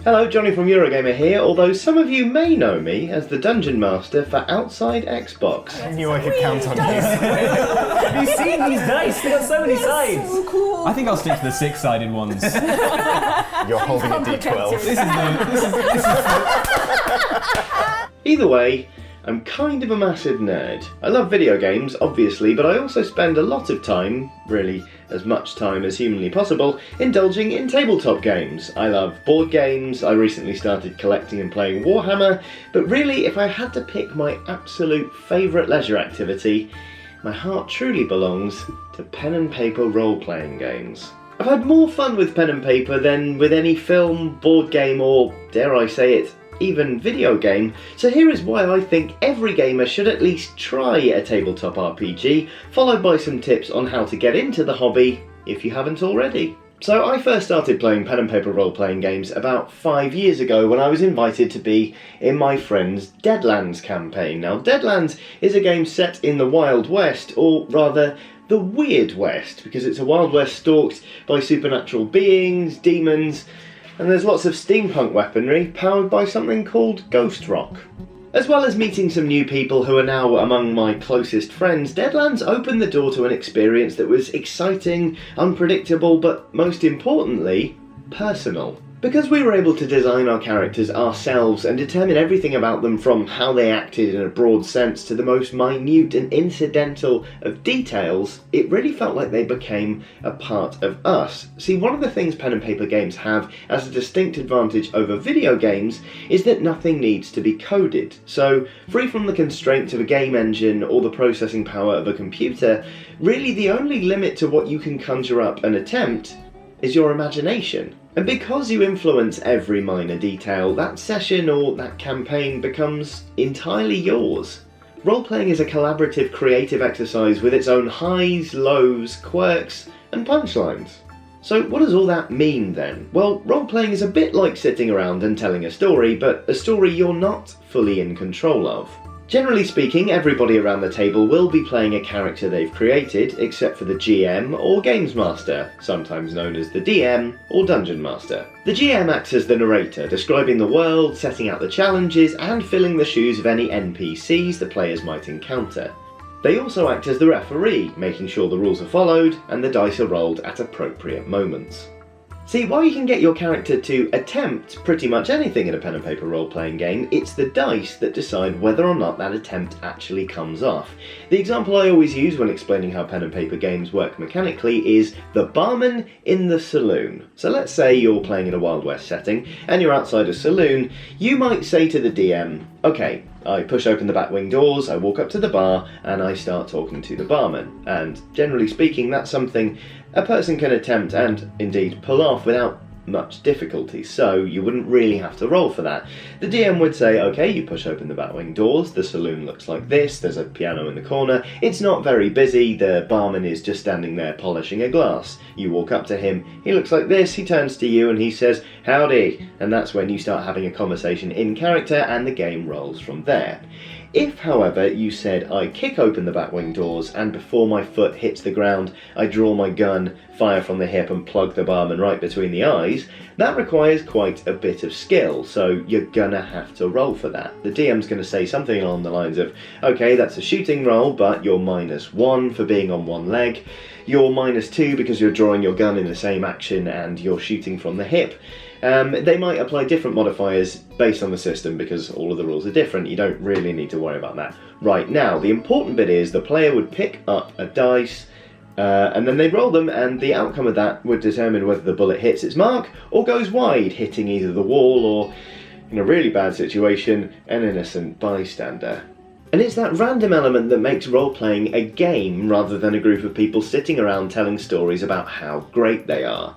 Hello, Johnny from Eurogamer here, although some of you may know me as the Dungeon Master for Outside Xbox. I knew I could count on you. Have you seen these dice? They've got so many sides. So cool. I think I'll stick to the six-sided ones. You're holding a D12. This is Either way, I'm kind of a massive nerd. I love video games, obviously, but I also spend a lot of time, really as much time as humanly possible, indulging in tabletop games. I love board games, I recently started collecting and playing Warhammer, but really, if I had to pick my absolute favourite leisure activity, my heart truly belongs to pen and paper role-playing games. I've had more fun with pen and paper than with any film, board game, or, dare I say it, even video game, so here is why I think every gamer should at least try a tabletop RPG, followed by some tips on how to get into the hobby if you haven't already. So I first started playing pen and paper role-playing games about 5 years ago when I was invited to be in my friend's Deadlands campaign. Now Deadlands is a game set in the Wild West, or rather the Weird West, because it's a Wild West stalked by supernatural beings, demons, and there's lots of steampunk weaponry powered by something called ghost rock. As well as meeting some new people who are now among my closest friends, Deadlands opened the door to an experience that was exciting, unpredictable, but most importantly, personal. Because we were able to design our characters ourselves and determine everything about them from how they acted in a broad sense to the most minute and incidental of details, it really felt like they became a part of us. See, one of the things pen and paper games have as a distinct advantage over video games is that nothing needs to be coded. So, free from the constraints of a game engine or the processing power of a computer, really the only limit to what you can conjure up and attempt is your imagination. And because you influence every minor detail, that session or that campaign becomes entirely yours. Role-playing is a collaborative, creative exercise with its own highs, lows, quirks, and punchlines. So what does all that mean then? Well, role-playing is a bit like sitting around and telling a story, but a story you're not fully in control of. Generally speaking, everybody around the table will be playing a character they've created, except for the GM or Games Master, sometimes known as the DM or Dungeon Master. The GM acts as the narrator, describing the world, setting out the challenges, and filling the shoes of any NPCs the players might encounter. They also act as the referee, making sure the rules are followed and the dice are rolled at appropriate moments. See, while you can get your character to attempt pretty much anything in a pen and paper role-playing game, it's the dice that decide whether or not that attempt actually comes off. The example I always use when explaining how pen and paper games work mechanically is the barman in the saloon. So let's say you're playing in a Wild West setting, and you're outside a saloon. You might say to the DM, okay, I push open the back wing doors, I walk up to the bar, and I start talking to the barman. And generally speaking, that's something a person can attempt and indeed pull off without much difficulty, so you wouldn't really have to roll for that. The DM would say, okay, you push open the batwing doors, the saloon looks like this, there's a piano in the corner, it's not very busy, the barman is just standing there polishing a glass. You walk up to him, he looks like this, he turns to you and he says, howdy, and that's when you start having a conversation in character and the game rolls from there. If, however, you said, I kick open the batwing doors and before my foot hits the ground, I draw my gun, fire from the hip and plug the barman right between the eyes, that requires quite a bit of skill, so you're gonna have to roll for that. The DM's gonna say something along the lines of, okay, that's a shooting roll, but you're -1 for being on one leg, you're -2 because you're drawing your gun in the same action and you're shooting from the hip. They might apply different modifiers based on the system because all of the rules are different. You don't really need to worry about that right now. The important bit is the player would pick up a dice and then they'd roll them, and the outcome of that would determine whether the bullet hits its mark or goes wide, hitting either the wall or, in a really bad situation, an innocent bystander. And it's that random element that makes role-playing a game rather than a group of people sitting around telling stories about how great they are.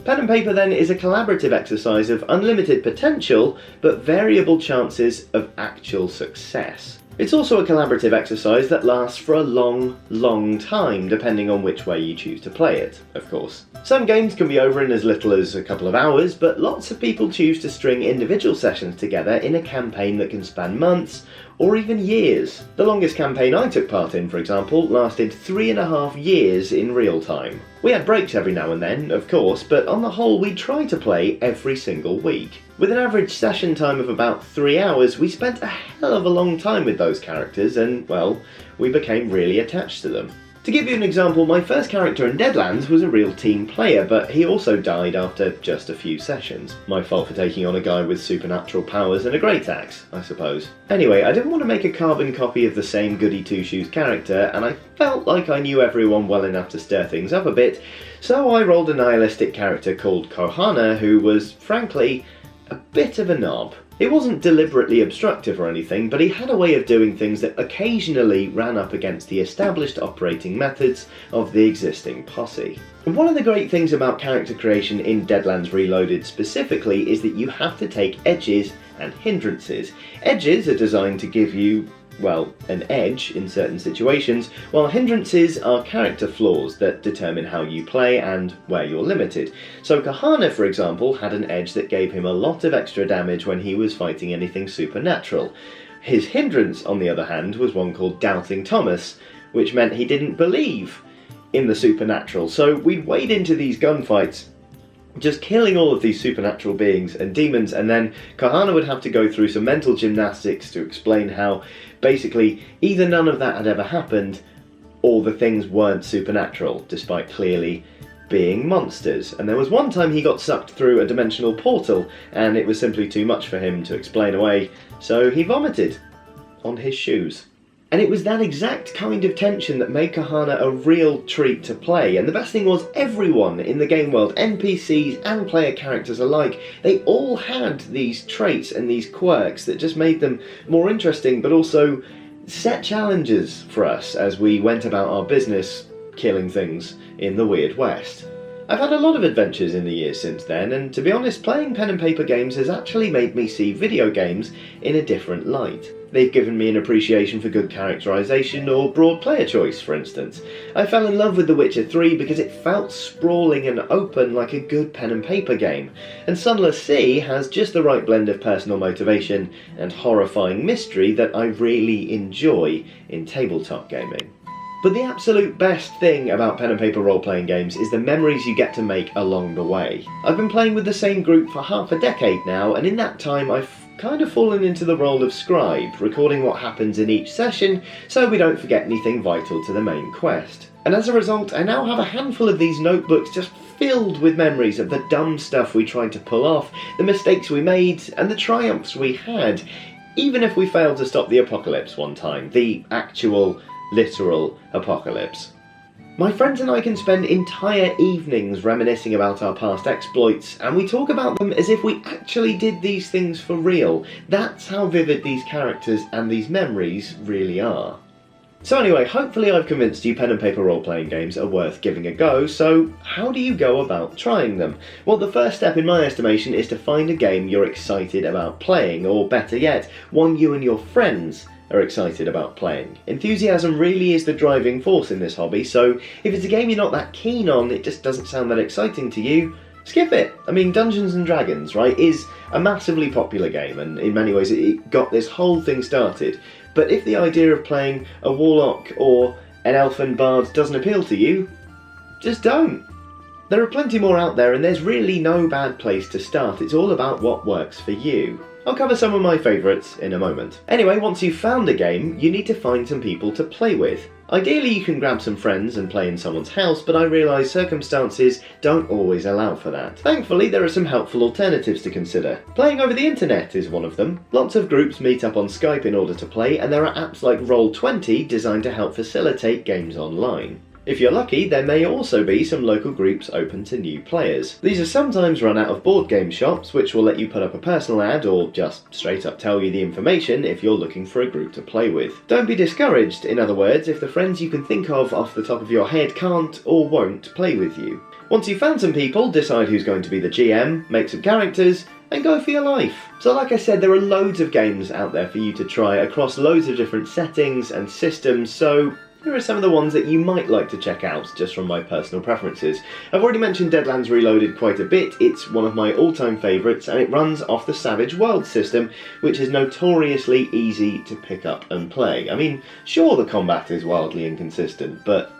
Pen and paper then is a collaborative exercise of unlimited potential, but variable chances of actual success. It's also a collaborative exercise that lasts for a long, long time, depending on which way you choose to play it, of course. Some games can be over in as little as a couple of hours, but lots of people choose to string individual sessions together in a campaign that can span months, or even years. The longest campaign I took part in, for example, lasted 3.5 years in real time. We had breaks every now and then, of course, but on the whole we tried to play every single week. With an average session time of about 3 hours, we spent a hell of a long time with those characters and, well, we became really attached to them. To give you an example, my first character in Deadlands was a real team player, but he also died after just a few sessions. My fault for taking on a guy with supernatural powers and a great axe, I suppose. Anyway, I didn't want to make a carbon copy of the same goody two-shoes character, and I felt like I knew everyone well enough to stir things up a bit, so I rolled a nihilistic character called Kohana, who was, frankly, a bit of a knob. It wasn't deliberately obstructive or anything, but he had a way of doing things that occasionally ran up against the established operating methods of the existing posse. And one of the great things about character creation in Deadlands Reloaded specifically is that you have to take edges and hindrances. Edges are designed to give you, well, an edge in certain situations, while hindrances are character flaws that determine how you play and where you're limited. So Kahana, for example, had an edge that gave him a lot of extra damage when he was fighting anything supernatural. His hindrance, on the other hand, was one called Doubting Thomas, which meant he didn't believe in the supernatural. So we'd wade into these gunfights just killing all of these supernatural beings and demons, and then Kahana would have to go through some mental gymnastics to explain how basically either none of that had ever happened or the things weren't supernatural, despite clearly being monsters. And there was one time he got sucked through a dimensional portal and it was simply too much for him to explain away, so he vomited on his shoes. And it was that exact kind of tension that made Kahana a real treat to play. And the best thing was, everyone in the game world, NPCs and player characters alike, they all had these traits and these quirks that just made them more interesting, but also set challenges for us as we went about our business killing things in the Weird West. I've had a lot of adventures in the years since then, and to be honest, playing pen and paper games has actually made me see video games in a different light. They've given me an appreciation for good characterization or broad player choice, for instance. I fell in love with The Witcher 3 because it felt sprawling and open like a good pen and paper game, and Sunless Sea has just the right blend of personal motivation and horrifying mystery that I really enjoy in tabletop gaming. But the absolute best thing about pen and paper role-playing games is the memories you get to make along the way. I've been playing with the same group for half a decade now, and in that time I've kind of fallen into the role of scribe, recording what happens in each session so we don't forget anything vital to the main quest. And as a result, I now have a handful of these notebooks just filled with memories of the dumb stuff we tried to pull off, the mistakes we made, and the triumphs we had, even if we failed to stop the apocalypse one time, the actual literal apocalypse. My friends and I can spend entire evenings reminiscing about our past exploits, and we talk about them as if we actually did these things for real. That's how vivid these characters and these memories really are. So anyway, hopefully I've convinced you pen and paper role-playing games are worth giving a go, so how do you go about trying them? Well, the first step in my estimation is to find a game you're excited about playing, or better yet, one you and your friends are excited about playing. Enthusiasm really is the driving force in this hobby, so if it's a game you're not that keen on, it just doesn't sound that exciting to you, skip it. I mean, Dungeons & Dragons, right, is a massively popular game, and in many ways it got this whole thing started. But if the idea of playing a warlock or an elfin bard doesn't appeal to you, just don't. There are plenty more out there, and there's really no bad place to start. It's all about what works for you. I'll cover some of my favourites in a moment. Anyway, once you've found a game, you need to find some people to play with. Ideally you can grab some friends and play in someone's house, but I realise circumstances don't always allow for that. Thankfully there are some helpful alternatives to consider. Playing over the internet is one of them. Lots of groups meet up on Skype in order to play, and there are apps like Roll20 designed to help facilitate games online. If you're lucky, there may also be some local groups open to new players. These are sometimes run out of board game shops, which will let you put up a personal ad or just straight up tell you the information if you're looking for a group to play with. Don't be discouraged, in other words, if the friends you can think of off the top of your head can't or won't play with you. Once you've found some people, decide who's going to be the GM, make some characters, and go for your life. So like I said, there are loads of games out there for you to try across loads of different settings and systems, so here are some of the ones that you might like to check out, just from my personal preferences. I've already mentioned Deadlands Reloaded quite a bit. It's one of my all-time favourites, and it runs off the Savage Worlds system, which is notoriously easy to pick up and play. I mean, sure, the combat is wildly inconsistent, but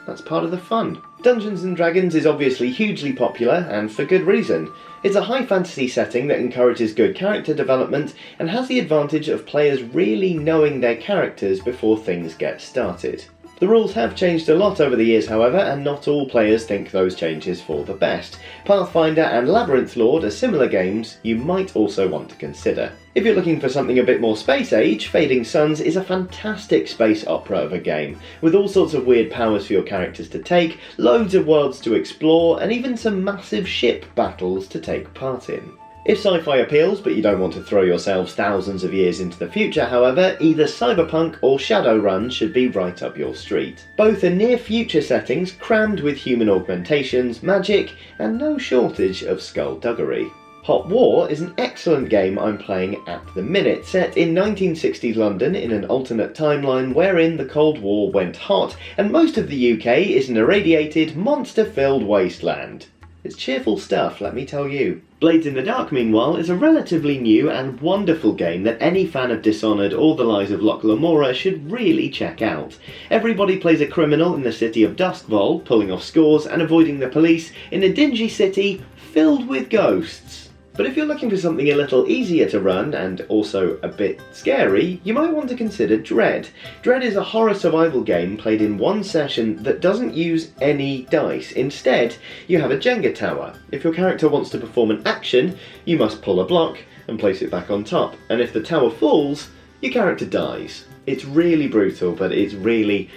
that's part of the fun. Dungeons & Dragons is obviously hugely popular, and for good reason. It's a high fantasy setting that encourages good character development and has the advantage of players really knowing their characters before things get started. The rules have changed a lot over the years, however, and not all players think those changes for the best. Pathfinder and Labyrinth Lord are similar games you might also want to consider. If you're looking for something a bit more space age, Fading Suns is a fantastic space opera of a game, with all sorts of weird powers for your characters to take, loads of worlds to explore, and even some massive ship battles to take part in. If sci-fi appeals, but you don't want to throw yourselves thousands of years into the future, however, either Cyberpunk or Shadowrun should be right up your street. Both are near-future settings crammed with human augmentations, magic, and no shortage of skullduggery. Hot War is an excellent game I'm playing at the minute, set in 1960s London in an alternate timeline wherein the Cold War went hot, and most of the UK is an irradiated, monster-filled wasteland. It's cheerful stuff, let me tell you. Blades in the Dark, meanwhile, is a relatively new and wonderful game that any fan of Dishonored or The Lies of Locke Lamora should really check out. Everybody plays a criminal in the city of Duskval, pulling off scores and avoiding the police in a dingy city filled with ghosts. But if you're looking for something a little easier to run and also a bit scary, you might want to consider Dread. Dread is a horror survival game played in one session that doesn't use any dice. Instead, you have a Jenga tower. If your character wants to perform an action, you must pull a block and place it back on top. And if the tower falls, your character dies. It's really brutal, but it's really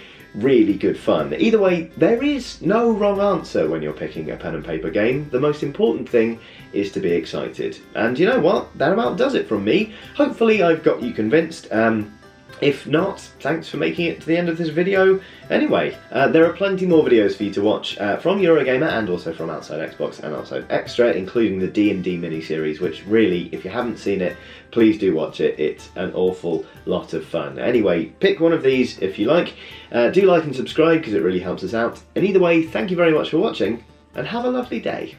good fun. Either way, there is no wrong answer when you're picking a pen and paper game. The most important thing is to be excited. And you know what? That about does it from me. Hopefully I've got you convinced. If not, thanks for making it to the end of this video. Anyway, there are plenty more videos for you to watch from Eurogamer and also from Outside Xbox and Outside Extra, including the D&D miniseries, which really, if you haven't seen it, please do watch it. It's an awful lot of fun. Anyway, pick one of these if you like. Do like and subscribe because it really helps us out. And either way, thank you very much for watching and have a lovely day.